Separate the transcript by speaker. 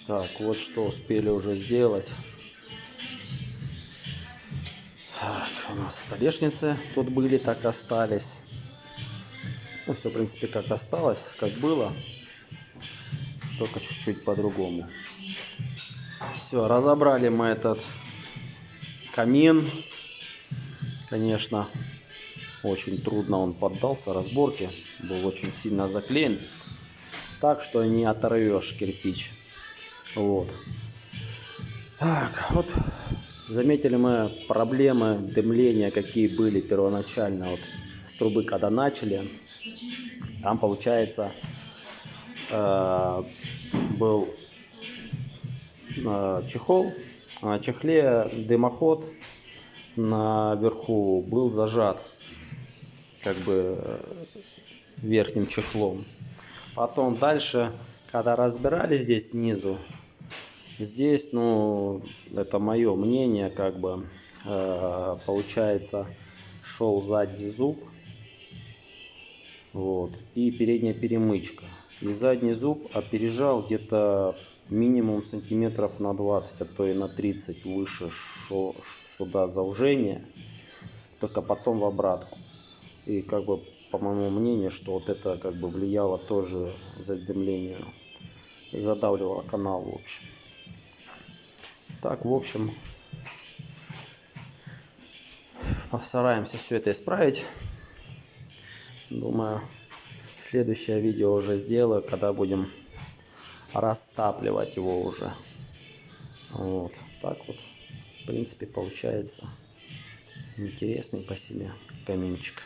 Speaker 1: Так, вот что успели уже сделать. Так, у нас столешницы тут были, так остались. Ну, все, в принципе, как осталось, как было, только чуть-чуть по-другому. Все, разобрали мы этот камин. Конечно, очень трудно он поддался разборке, был очень сильно заклеен, так что не оторвешь кирпич. Вот. Так, вот заметили мы проблемы дымления, какие были первоначально вот с трубы, когда начали. Там, получается, был чехол, на чехле дымоход наверху был зажат как бы верхним чехлом. Потом дальше, когда разбирали здесь снизу, здесь, ну, это мое мнение, как бы, получается, шел задний зуб, вот, и передняя перемычка. И задний зуб опережал где-то минимум сантиметров на 20, а то и на 30 выше шел сюда заужение, только потом в обратку. И как бы, по моему мнению, что вот это как бы влияло тоже задымлению, задавливало канал, в общем. Так, в общем, постараемся все это исправить. Думаю, следующее видео уже сделаю, когда будем растапливать его уже. Вот так вот, в принципе, получается интересный по себе каминчик.